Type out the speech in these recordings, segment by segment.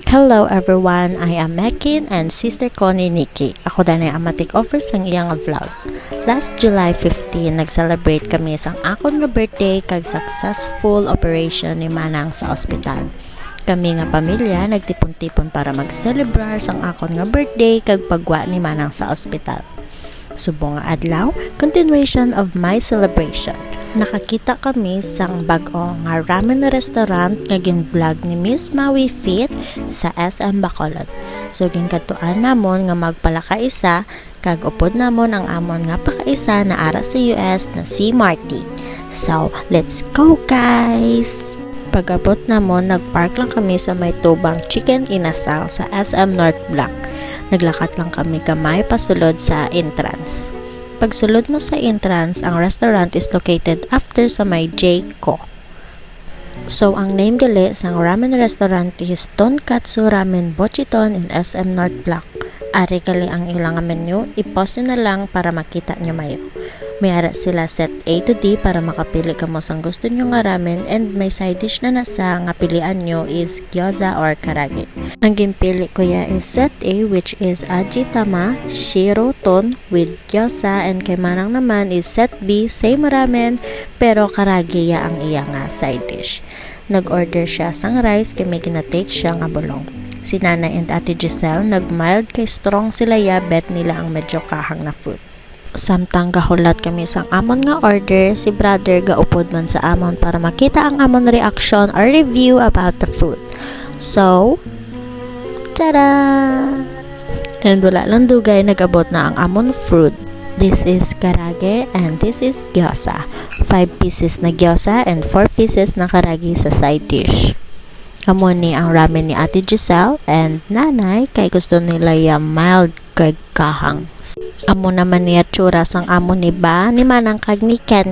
Hello everyone, I am Mekin and Sister ko ni Nikki. Ako din ay amatik over sang iyang vlog. Last July 15, nag-celebrate kami sang akon nga birthday kag successful operation ni Manang sa ospital. Kami nga pamilya nagtipon-tipon para mag-celebrar sang akon nga birthday kag pagwa ni Manang sa ospital. Subong nga adlaw, continuation of my celebration. Nakakita kami sang bag-o nga ramen na restaurant nga gin-vlog ni Miss Maui Fit sa SM Bacolod. So ginkadtuan namon nga magpalakaisa kag upod namon ang amon nga pakaisa na ara sa US na si Marty. So, let's go guys! Pag-abot namon, nagpark lang kami sa may tubang chicken inasal sa SM North Block. Naglakat lang kami kamay pasulod sa entrance. Pagsulod mo sa entrance, ang restaurant is located after sa may J-Co. So, ang name gali sa ramen restaurant is Tonkatsu Ramen Bochiton in SM North Block. Ari gali ang ilang menu, i-post nyo na lang para makita nyo mayo. May ara sila set A to D para makapili ka mo sang gusto nyo nga ramen, and may side dish na nasa nga pilian nyo is gyoza or karage. Ang ginpili ko ya is set A, which is ajitama shiroton with gyoza, and kay Manang naman is set B, same ramen pero karage ya ang iya nga side dish. Nag-order siya sang rice kay may ginatake siya nga bulong. Si Nanay and Ate Giselle nag-mild kay strong sila ya, bet nila ang medyo kahang na food. Samtang gahulat kami sang amon nga order, si brother gaupod man sa amon para makita ang amon reaction or review about the food. So, tada! And wala lang dugay, nag-abot na ang amon fruit. This is karage and this is gyoza. 5 pieces na gyoza and 4 pieces na karage sa side dish. Amo ni ang ramen ni Ate Giselle and Nanay kay gusto nila yung mild kag kahang. Amo naman niya tsura sang amo ni ba ni Manang kag ni Ken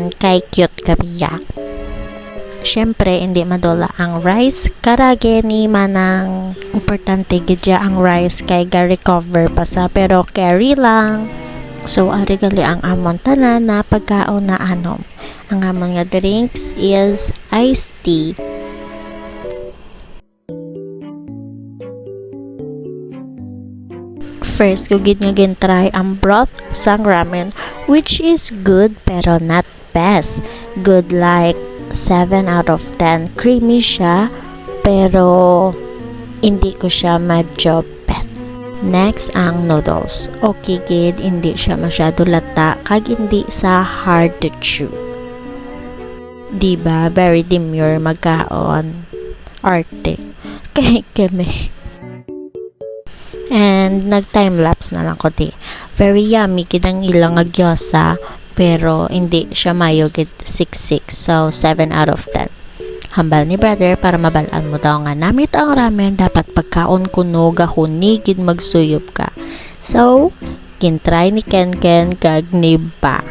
kay cute kabiya. Syempre hindi madola ang rice karage ni Manang. Importante gidya ang rice kay ga-recover pa sa, pero carry lang. So ari gali ang amon tanan na pagkaon na anom. Ang amon nga drinks is iced tea. First, kugid nga gin-try ang broth sang ramen, which is good pero not best. Good like 7 out of 10. Creamy siya pero hindi ko siya medyo bet. Next, ang noodles. Okay gid, hindi siya masyado lata kag hindi sa hard to chew. Diba? Very demure magkaon. Arte. Kay keme. And nag-time-lapse na lang ko di. Very yummy kidang ilang nga gyoza, pero hindi siya mayo gid 6-6. So, 7 out of 10. Hambal ni brother para mabalaan mo daw nga namit ang ramen, dapat pagkaon kuno gahunigid magsuyop ka. So, kintry ni Ken kag ni ba.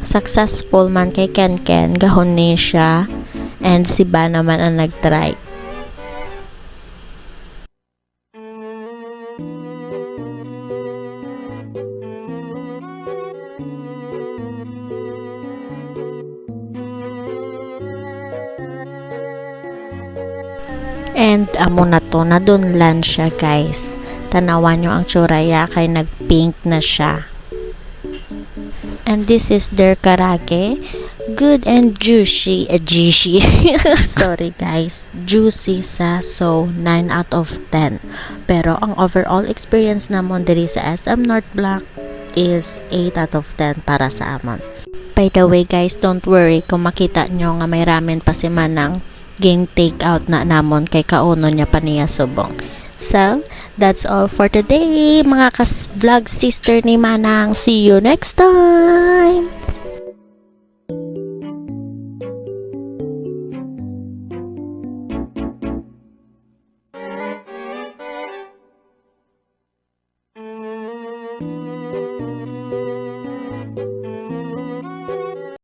Successful man kay Ken gahon ni siya, and si Ba naman ang nagtry. And amo na to, nadunlan siya guys. Tanawan nyo ang tsuraya kay nag-pink na siya. And this is their karage. Good and juicy. Juicy. Sorry guys. Juicy sa, so 9 out of 10. Pero ang overall experience namon diri sa SM North Block is 8 out of 10 para sa amon. By the way guys, don't worry kung makita nyo nga may ramen pa si Manang. Game take out na namon kay kauno niya pa niya subong. So, that's all for today, mga vlog sister ni Manang. See you next time!